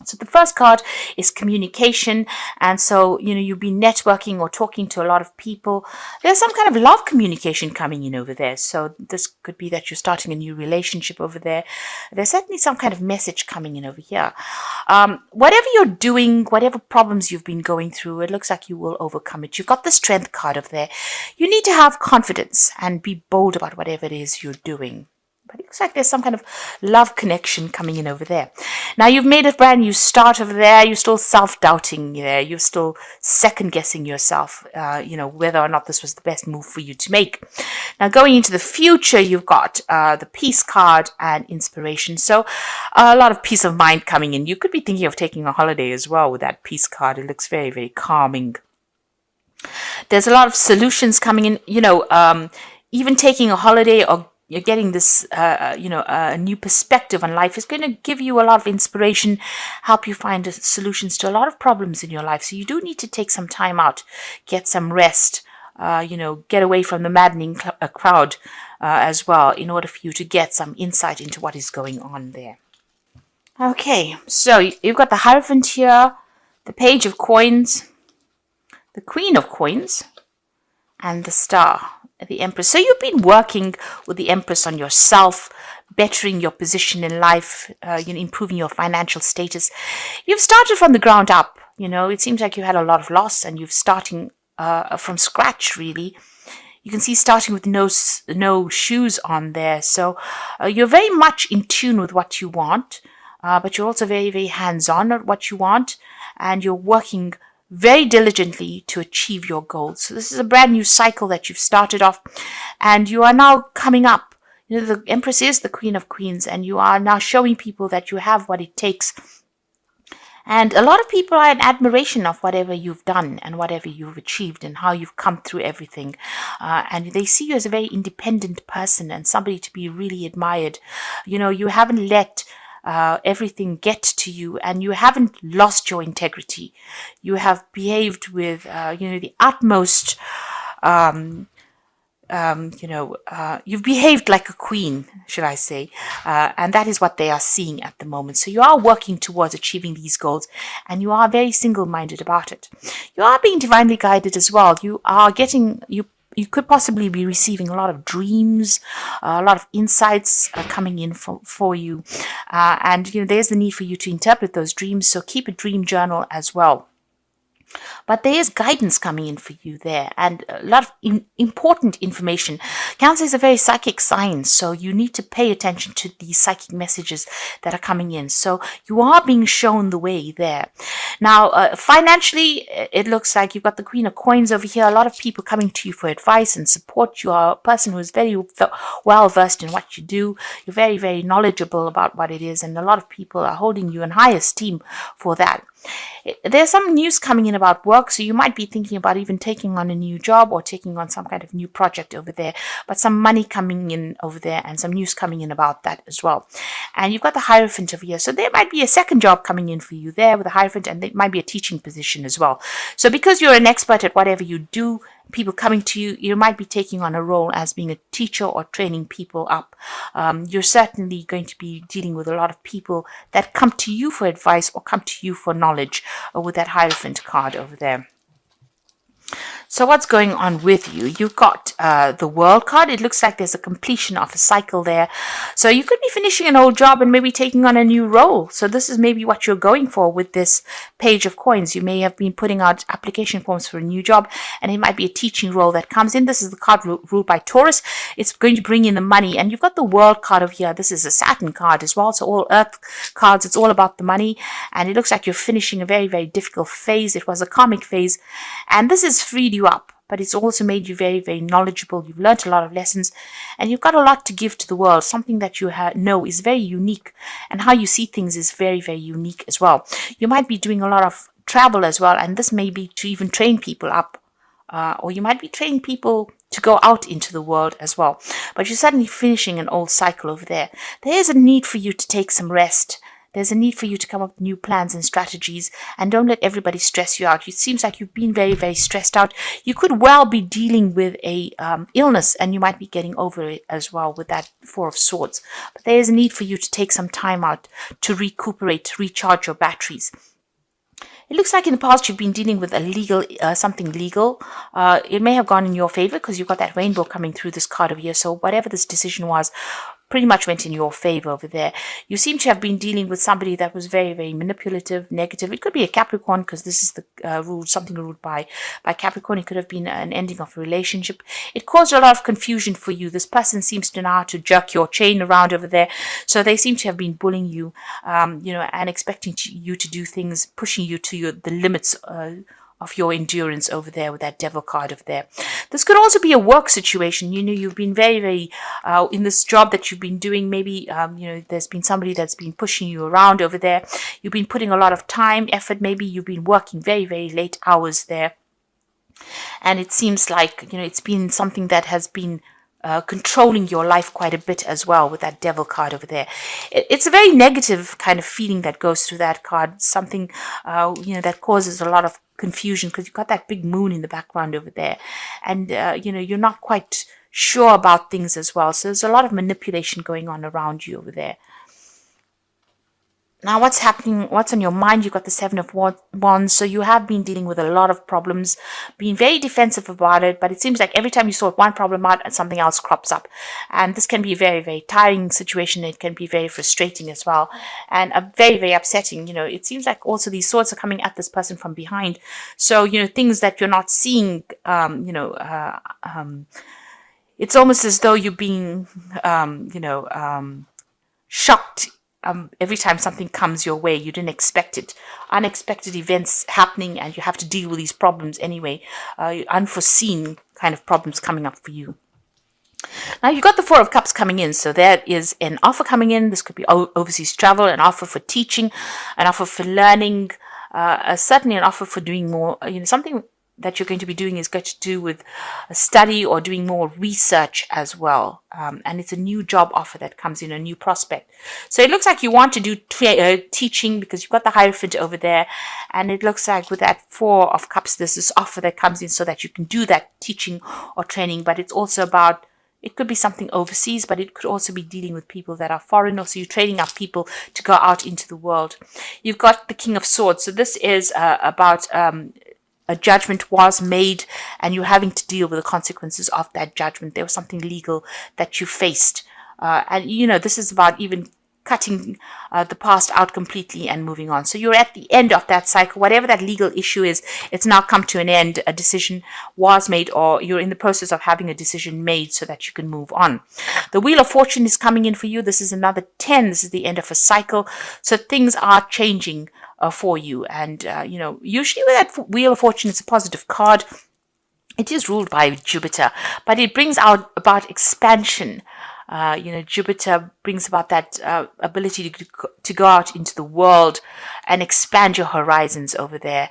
So the first card is communication. And so, you'll be networking or talking to a lot of people. There's some kind of love communication coming in over there. So this could be that you're starting a new relationship over there. There's certainly some kind of message coming in over here. Whatever you're doing, whatever problems you've been going through, it looks like you will overcome it. You've got the strength card over there. You need to have confidence and be bold about whatever it is you're doing. But it looks like there's some kind of love connection coming in over there. Now, you've made a brand new start over there. You're still self-doubting there. You're still second-guessing yourself, whether or not this was the best move for you to make. Now, going into the future, you've got the peace card and inspiration. So a lot of peace of mind coming in. You could be thinking of taking a holiday as well with that peace card. It looks very, very calming. There's a lot of solutions coming in, even taking a holiday or you're getting this, a new perspective on life is going to give you a lot of inspiration, help you find solutions to a lot of problems in your life. So you do need to take some time out, get some rest, get away from the maddening crowd as well in order for you to get some insight into what is going on there. Okay, so you've got the Hierophant here, the Page of Coins, the Queen of Coins, and the Star. The Empress. So you've been working with the Empress on yourself, bettering your position in life, improving your financial status. You've started from the ground up. It seems like you had a lot of loss and you're starting from scratch, really. You can see starting with no shoes on there. So you're very much in tune with what you want, but you're also very, very hands-on at what you want, and you're working very diligently to achieve your goals. So this is a brand new cycle that you've started off, and you are now coming up. The Empress is the Queen of Queens, and you are now showing people that you have what it takes. And a lot of people are in admiration of whatever you've done and whatever you've achieved and how you've come through everything. And they see you as a very independent person and somebody to be really admired. You haven't let everything get to you, and you haven't lost your integrity. You have behaved with, the utmost, you've behaved like a queen, should I say, and that is what they are seeing at the moment. So you are working towards achieving these goals, and you are very single-minded about it. You are being divinely guided as well. You are getting, you could possibly be receiving a lot of dreams, a lot of insights coming in for you. And there's the need for you to interpret those dreams. So keep a dream journal as well. But there is guidance coming in for you there, and a lot of important information. Cancer is a very psychic sign, so you need to pay attention to these psychic messages that are coming in. So you are being shown the way there. Now, financially, it looks like you've got the Queen of Coins over here. A lot of people coming to you for advice and support. You are a person who is very well versed in what you do. You're very, very knowledgeable about what it is, and a lot of people are holding you in high esteem for that. There's some news coming in about work, so you might be thinking about even taking on a new job or taking on some kind of new project over there, but some money coming in over there and some news coming in about that as well. And you've got the Hierophant over here, so there might be a second job coming in for you there with the Hierophant, and it might be a teaching position as well. So because you're an expert at whatever you do, people coming to you, you might be taking on a role as being a teacher or training people up. You're certainly going to be dealing with a lot of people that come to you for advice or come to you for knowledge with that Hierophant card over there. So what's going on with you? You've got the World card. It looks like there's a completion of a cycle there. So you could be finishing an old job and maybe taking on a new role. So this is maybe what you're going for with this Page of Coins. You may have been putting out application forms for a new job, and it might be a teaching role that comes in. This is the card ruled by Taurus. It's going to bring in the money. And you've got the World card over here. This is a Saturn card as well. So all Earth cards, it's all about the money. And it looks like you're finishing a very, very difficult phase. It was a karmic phase. And this has freed you up, but it's also made you very, very knowledgeable. You've learned a lot of lessons, and you've got a lot to give to the world, something that you know is very unique, and how you see things is very, very unique as well. You might be doing a lot of travel as well, and this may be to even train people up, or you might be training people to go out into the world as well. But you're suddenly finishing an old cycle over there. There is a need for you to take some rest, There's a need for you to come up with new plans and strategies, and don't let everybody stress you out. It seems like you've been very, very stressed out. You could well be dealing with a illness, and you might be getting over it as well with that Four of Swords. But there is a need for you to take some time out to recuperate, to recharge your batteries. It looks like in the past you've been dealing with a legal, something legal. It may have gone in your favor because you've got that rainbow coming through this card over here. So whatever this decision was, pretty much went in your favor over there. You seem to have been dealing with somebody that was very, very manipulative, negative. It could be a Capricorn because this is the rule, something ruled by Capricorn. It could have been an ending of a relationship. It caused a lot of confusion for you. This person seems to know how to jerk your chain around over there. So they seem to have been bullying you, and expecting you to do things, pushing you to the limits of your endurance over there with that Devil card over there. This could also be a work situation. You've been very, very in this job that you've been doing. Maybe there's been somebody that's been pushing you around over there. You've been putting a lot of time, effort. Maybe you've been working very, very late hours there, and it seems like it's been something that has been controlling your life quite a bit as well with that Devil card over there. It's a very negative kind of feeling that goes through that card. Something that causes a lot of confusion because you've got that big moon in the background over there, and you're not quite sure about things as well. So there's a lot of manipulation going on around you over there. Now, what's happening? What's on your mind? You've got the Seven of Wands. So you have been dealing with a lot of problems, being very defensive about it. But it seems like every time you sort one problem out, something else crops up. And this can be a very, very tiring situation. It can be very frustrating as well. And a very, very upsetting. It seems like also these swords are coming at this person from behind. So, things that you're not seeing, it's almost as though you're being, shocked. Every time something comes your way, you didn't expect it. Unexpected events happening, and you have to deal with these problems anyway. Unforeseen kind of problems coming up for you. Now, you've got the Four of Cups coming in. So there is an offer coming in. This could be overseas travel, an offer for teaching, an offer for learning, certainly an offer for doing more, something that you're going to be doing is going to do with a study or doing more research as well. And it's a new job offer that comes in, a new prospect. So it looks like you want to do teaching because you've got the Hierophant over there. And it looks like with that Four of Cups, there's this offer that comes in so that you can do that teaching or training. But it's also about, it could be something overseas, but it could also be dealing with people that are foreign. So you're training up people to go out into the world. You've got the King of Swords. So this is about a judgment was made, and you're having to deal with the consequences of that judgment. There was something legal that you faced. And this is about even cutting the past out completely and moving on. So you're at the end of that cycle. Whatever that legal issue is, it's now come to an end. A decision was made, or you're in the process of having a decision made so that you can move on. The Wheel of Fortune is coming in for you. This is another 10. This is the end of a cycle. So things are changing for you. And, usually with that Wheel of Fortune, it's a positive card. It is ruled by Jupiter, but it brings out about expansion. Jupiter brings about that ability to go out into the world and expand your horizons over there.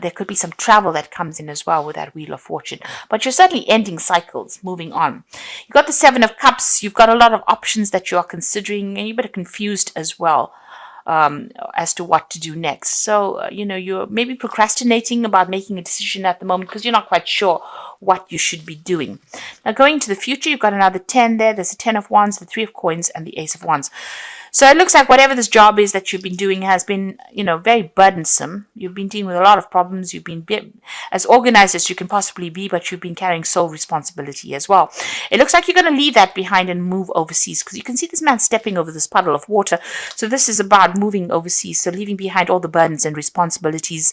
There could be some travel that comes in as well with that Wheel of Fortune, but you're certainly ending cycles, moving on. You've got the Seven of Cups. You've got a lot of options that you are considering, and you're a bit confused as well as to what to do next. So, you're maybe procrastinating about making a decision at the moment because you're not quite sure what you should be doing. Now, going to the future, you've got another 10 there. There's a 10 of Wands, the 3 of Coins, and the Ace of Wands. So it looks like whatever this job is that you've been doing has been, very burdensome. You've been dealing with a lot of problems. You've been as organized as you can possibly be, but you've been carrying sole responsibility as well. It looks like you're going to leave that behind and move overseas because you can see this man stepping over this puddle of water. So this is about moving overseas. So leaving behind all the burdens and responsibilities.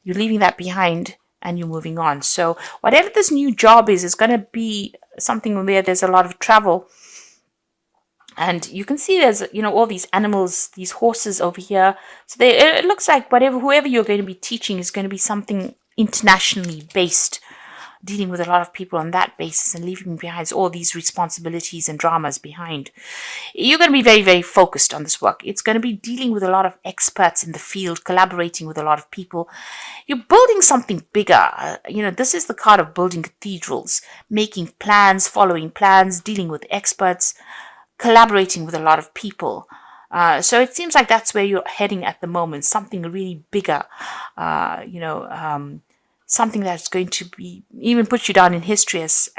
You're leaving that behind and you're moving on. So whatever this new job is going to be something where there's a lot of travel. And you can see there's, all these animals, these horses over here. So it looks like whoever you're going to be teaching is going to be something internationally based, dealing with a lot of people on that basis and leaving behind all these responsibilities and dramas behind. You're going to be very, very focused on this work. It's going to be dealing with a lot of experts in the field, collaborating with a lot of people. You're building something bigger. This is the card of building cathedrals, making plans, following plans, dealing with experts, collaborating with a lot of people. So it seems like that's where you're heading at the moment, something really bigger, something that's going to be even put you down in history as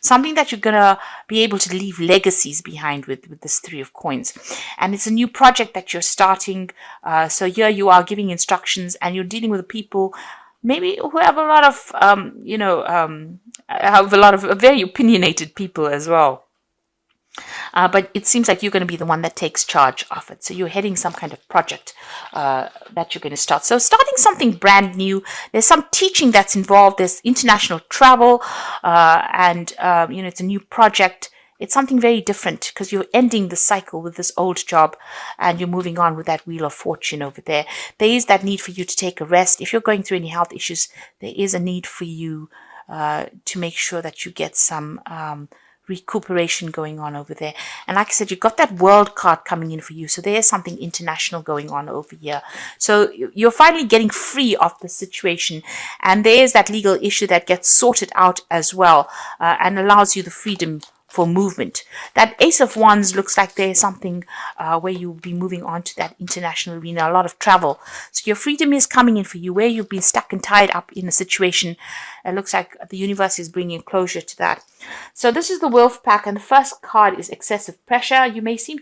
something that you're gonna be able to leave legacies behind with this Three of Coins. And it's a new project that you're starting. So here you are giving instructions, and you're dealing with people maybe who have a lot of have a lot of very opinionated people as well. But it seems like you're going to be the one that takes charge of it. So you're heading some kind of project that you're going to start. So starting something brand new. There's some teaching that's involved. There's international travel, and it's a new project. It's something very different because you're ending the cycle with this old job and you're moving on with that Wheel of Fortune over there. There is that need for you to take a rest. If you're going through any health issues, there is a need for you to make sure that you get some recuperation going on over there. And like I said, you've got that World card coming in for you. So there's something international going on over here. So you're finally getting free of the situation. And there's that legal issue that gets sorted out as well and allows you the freedom for movement. That Ace of Wands looks like there's something where you'll be moving on to that international arena, a lot of travel. So your freedom is coming in for you where you've been stuck and tied up in a situation. It looks like the universe is bringing closure to that. So this is the Wolf pack, and the first card is excessive pressure. You may seem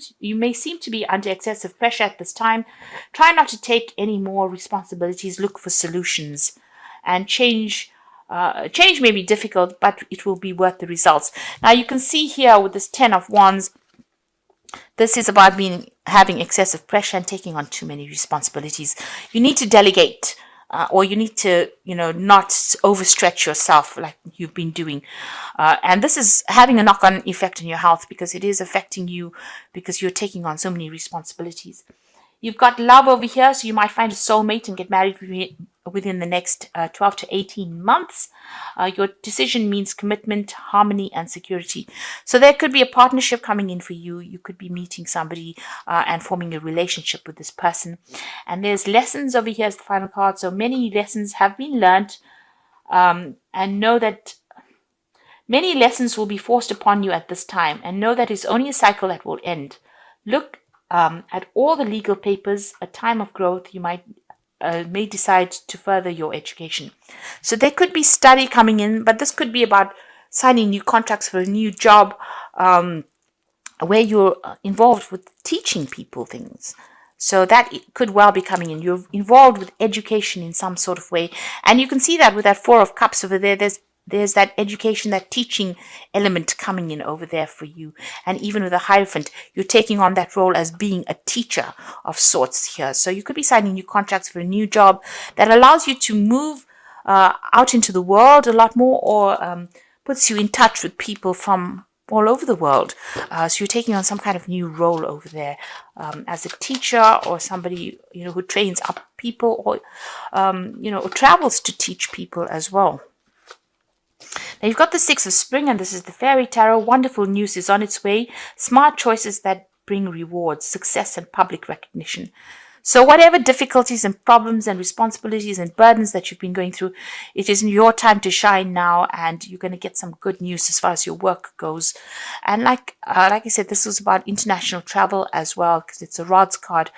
to be under excessive pressure at this time. Try not to take any more responsibilities. Look for solutions, and change may be difficult, but it will be worth the results. Now you can see here with this 10 of Wands, this is about having excessive pressure and taking on too many responsibilities. You need to delegate, or you need to, not overstretch yourself like you've been doing. And this is having a knock-on effect on your health because it is affecting you because you're taking on so many responsibilities. You've got love over here, so you might find a soulmate and get married within the next 12 to 18 months. Your decision means commitment, harmony, and security. So there could be a partnership coming in for you. You could be meeting somebody and forming a relationship with this person. And there's lessons over here as the final card. So many lessons have been learned, and know that many lessons will be forced upon you at this time, and know that it's only a cycle that will end. Look at all the legal papers. A time of growth. You may decide to further your education. So there could be study coming in, but this could be about signing new contracts for a new job where you're involved with teaching people things. So that could well be coming in. You're involved with education in some sort of way. And you can see that with that Four of Cups over there. There's that education, that teaching element coming in over there for you. And even with the Hierophant, you're taking on that role as being a teacher of sorts here. So you could be signing new contracts for a new job that allows you to move out into the world a lot more, or puts you in touch with people from all over the world. So you're taking on some kind of new role over there as a teacher, or somebody who trains up people, or or travels to teach people as well. Now you've got the Six of Spring, and this is the Fairy Tarot. Wonderful news is on its way. Smart choices that bring rewards, success, and public recognition. So whatever difficulties and problems and responsibilities and burdens that you've been going through, it is your time to shine now, and you're going to get some good news as far as your work goes. And like I said, this was about international travel as well, because it's a Rods card.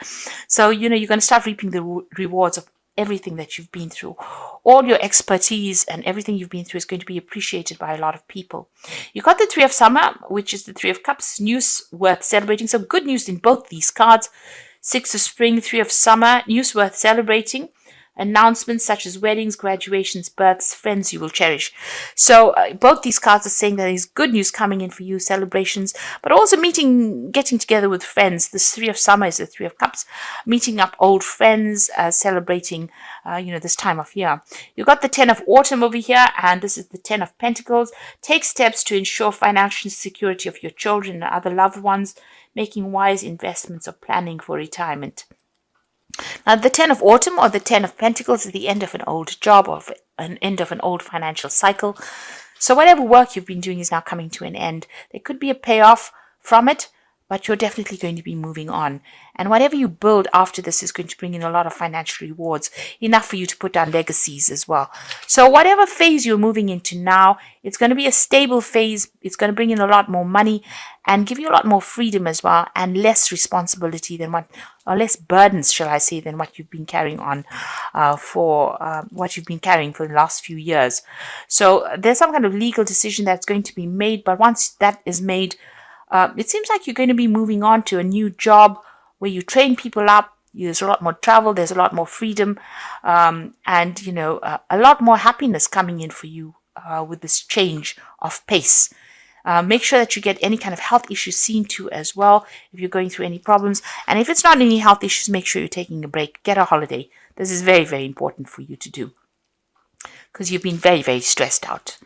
So you're going to start reaping the rewards of everything that you've been through. All your expertise and everything you've been through is going to be appreciated by a lot of people. You got the Three of Summer, which is the Three of Cups, news worth celebrating. So good news in both these cards. Six of Spring, Three of Summer, news worth celebrating. Announcements such as weddings, graduations, births, friends you will cherish. So both these cards are saying that there's good news coming in for you, celebrations, but also getting together with friends. This Three of Summer is the Three of Cups, meeting up old friends, celebrating, this time of year. You've got the 10 of Autumn over here, and this is the 10 of Pentacles. Take steps to ensure financial security of your children and other loved ones, making wise investments or planning for retirement. Now, the 10 of Autumn or the 10 of Pentacles is the end of an old job or an end of an old financial cycle. So whatever work you've been doing is now coming to an end. There could be a payoff from it, but you're definitely going to be moving on. And whatever you build after this is going to bring in a lot of financial rewards, enough for you to put down legacies as well. So whatever phase you're moving into now, it's going to be a stable phase. It's going to bring in a lot more money and give you a lot more freedom as well, and less responsibility than or less burdens, shall I say, than what you've been carrying on for the last few years. So there's some kind of legal decision that's going to be made, but once that is made, it seems like you're going to be moving on to a new job where you train people up. There's a lot more travel. There's a lot more freedom, and a lot more happiness coming in for you with this change of pace. Make sure that you get any kind of health issues seen to as well if you're going through any problems. And if it's not any health issues, make sure you're taking a break. Get a holiday. This is very, very important for you to do because you've been very, very stressed out.